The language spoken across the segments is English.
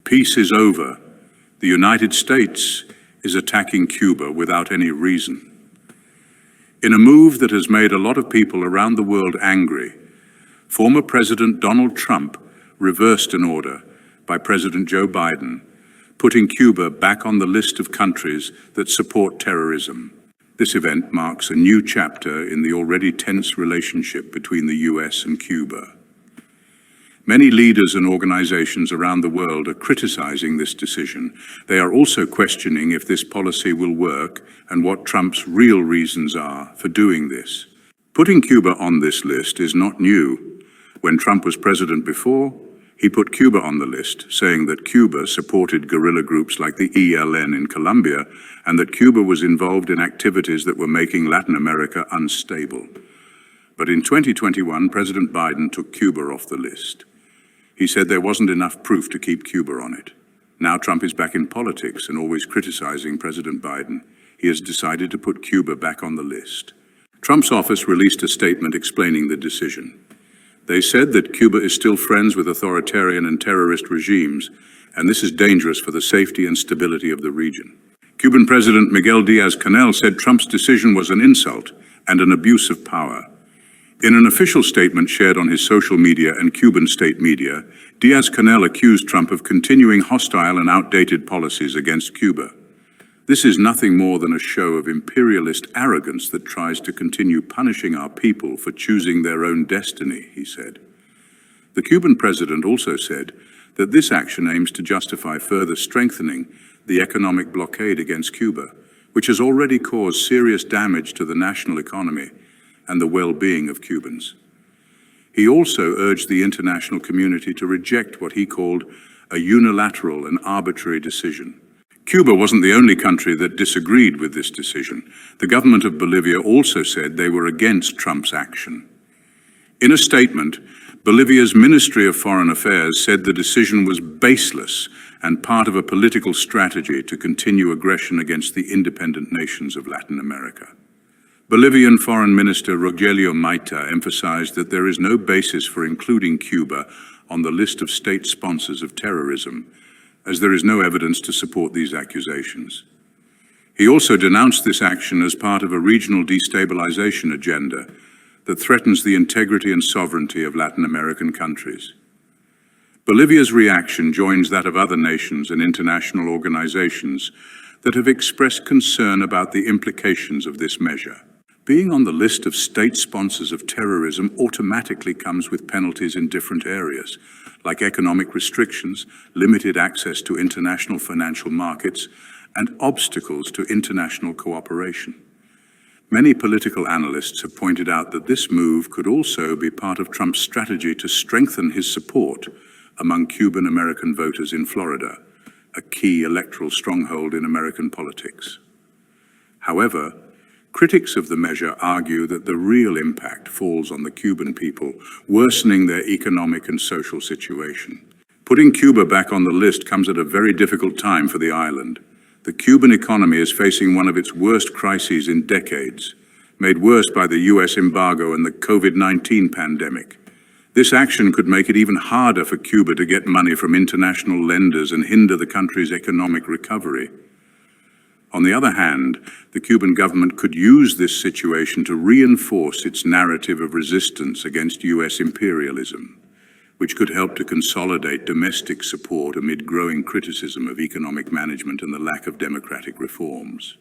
Peace is over. The United States is attacking Cuba without any reason. In a move that has made a lot of people around the world angry, former President Donald Trump reversed an order by President Joe Biden, putting Cuba back on the list of countries that support terrorism. This event marks a new chapter in the already tense relationship between the US and Cuba. Many leaders and organizations around the world are criticizing this decision. They are also questioning if this policy will work and what Trump's real reasons are for doing this. Putting Cuba on this list is not new. When Trump was president before, he put Cuba on the list, saying that Cuba supported guerrilla groups like the ELN in Colombia and that Cuba was involved in activities that were making Latin America unstable. But in 2021, President Biden took Cuba off the list. He said there wasn't enough proof to keep Cuba on it. Now Trump is back in politics and always criticizing President Biden. He has decided to put Cuba back on the list. Trump's office released a statement explaining the decision. They said that Cuba is still friends with authoritarian and terrorist regimes, and this is dangerous for the safety and stability of the region. Cuban President Miguel Díaz-Canel said Trump's decision was an insult and an abuse of power. In an official statement shared on his social media and Cuban state media, Díaz-Canel accused Trump of continuing hostile and outdated policies against Cuba. This is nothing more than a show of imperialist arrogance that tries to continue punishing our people for choosing their own destiny, he said. The Cuban president also said that this action aims to justify further strengthening the economic blockade against Cuba, which has already caused serious damage to the national economy and the well-being of Cubans. He also urged the international community to reject what he called a unilateral and arbitrary decision. Cuba wasn't the only country that disagreed with this decision. The government of Bolivia also said they were against Trump's action. In a statement, Bolivia's Ministry of Foreign Affairs said the decision was baseless and part of a political strategy to continue aggression against the independent nations of Latin America. Bolivian Foreign Minister Rogelio Maita emphasized that there is no basis for including Cuba on the list of state sponsors of terrorism, as there is no evidence to support these accusations. He also denounced this action as part of a regional destabilization agenda that threatens the integrity and sovereignty of Latin American countries. Bolivia's reaction joins that of other nations and international organizations that have expressed concern about the implications of this measure. Being on the list of state sponsors of terrorism automatically comes with penalties in different areas, like economic restrictions, limited access to international financial markets, and obstacles to international cooperation. Many political analysts have pointed out that this move could also be part of Trump's strategy to strengthen his support among Cuban-American voters in Florida, a key electoral stronghold in American politics. However, critics of the measure argue that the real impact falls on the Cuban people, worsening their economic and social situation. Putting Cuba back on the list comes at a very difficult time for the island. The Cuban economy is facing one of its worst crises in decades, made worse by the US embargo and the COVID-19 pandemic. This action could make it even harder for Cuba to get money from international lenders and hinder the country's economic recovery. On the other hand, the Cuban government could use this situation to reinforce its narrative of resistance against US imperialism, which could help to consolidate domestic support amid growing criticism of economic management and the lack of democratic reforms.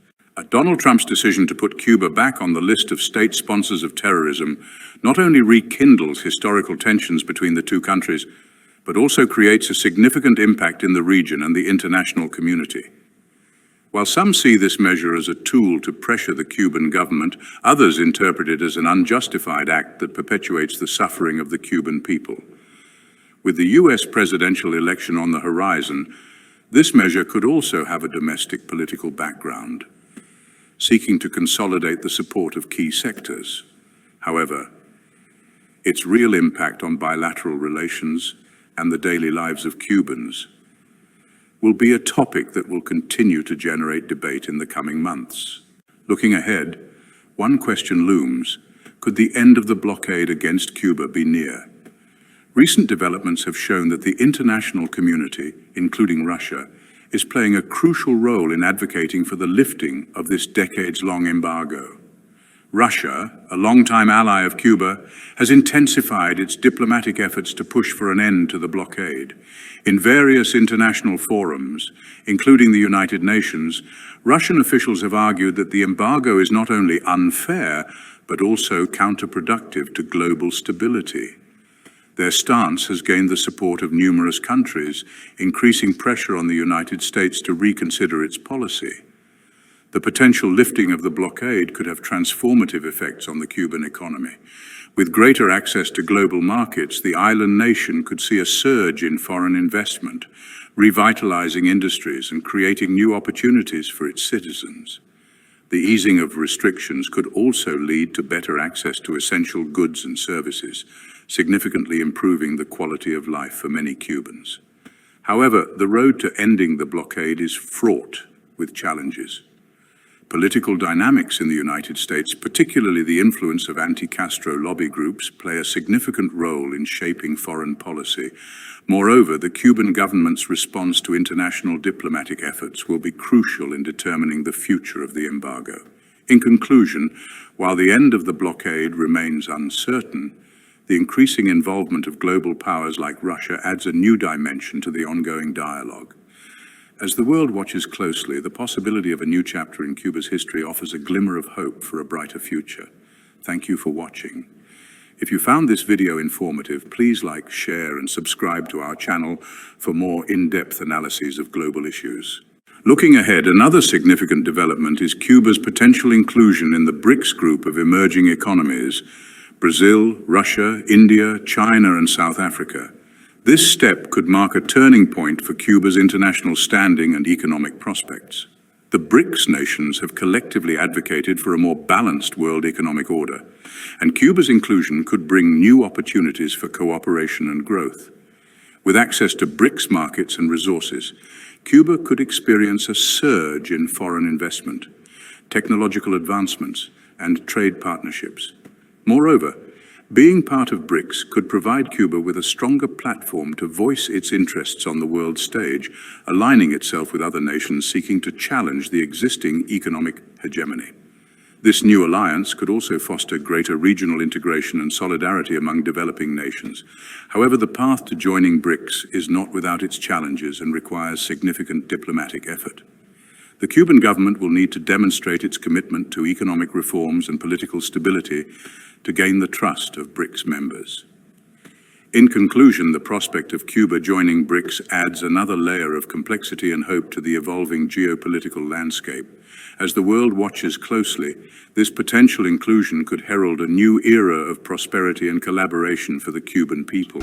Donald Trump's decision to put Cuba back on the list of state sponsors of terrorism not only rekindles historical tensions between the two countries, but also creates a significant impact in the region and the international community. While some see this measure as a tool to pressure the Cuban government, others interpret it as an unjustified act that perpetuates the suffering of the Cuban people. With the US presidential election on the horizon, this measure could also have a domestic political background, seeking to consolidate the support of key sectors. However, its real impact on bilateral relations and the daily lives of Cubans will be a topic that will continue to generate debate in the coming months. Looking ahead, one question looms: could the end of the blockade against Cuba be near? Recent developments have shown that the international community, including Russia, is playing a crucial role in advocating for the lifting of this decades-long embargo. Russia, a longtime ally of Cuba, has intensified its diplomatic efforts to push for an end to the blockade. In various international forums, including the United Nations, Russian officials have argued that the embargo is not only unfair, but also counterproductive to global stability. Their stance has gained the support of numerous countries, increasing pressure on the United States to reconsider its policy. The potential lifting of the blockade could have transformative effects on the Cuban economy. With greater access to global markets, the island nation could see a surge in foreign investment, revitalizing industries and creating new opportunities for its citizens. The easing of restrictions could also lead to better access to essential goods and services, significantly improving the quality of life for many Cubans. However, the road to ending the blockade is fraught with challenges. Political dynamics in the United States, particularly the influence of anti-Castro lobby groups, play a significant role in shaping foreign policy. Moreover, the Cuban government's response to international diplomatic efforts will be crucial in determining the future of the embargo. In conclusion, while the end of the blockade remains uncertain, the increasing involvement of global powers like Russia adds a new dimension to the ongoing dialogue. As the world watches closely, the possibility of a new chapter in Cuba's history offers a glimmer of hope for a brighter future. Thank you for watching. If you found this video informative, please like, share, and subscribe to our channel for more in-depth analyses of global issues. Looking ahead, another significant development is Cuba's potential inclusion in the BRICS group of emerging economies: Brazil, Russia, India, China, and South Africa. This step could mark a turning point for Cuba's international standing and economic prospects. The BRICS nations have collectively advocated for a more balanced world economic order, and Cuba's inclusion could bring new opportunities for cooperation and growth. With access to BRICS markets and resources, Cuba could experience a surge in foreign investment, technological advancements, and trade partnerships. Moreover, being part of BRICS could provide Cuba with a stronger platform to voice its interests on the world stage, aligning itself with other nations seeking to challenge the existing economic hegemony. This new alliance could also foster greater regional integration and solidarity among developing nations. However, the path to joining BRICS is not without its challenges and requires significant diplomatic effort. The Cuban government will need to demonstrate its commitment to economic reforms and political stability to gain the trust of BRICS members. In conclusion, the prospect of Cuba joining BRICS adds another layer of complexity and hope to the evolving geopolitical landscape. As the world watches closely, this potential inclusion could herald a new era of prosperity and collaboration for the Cuban people.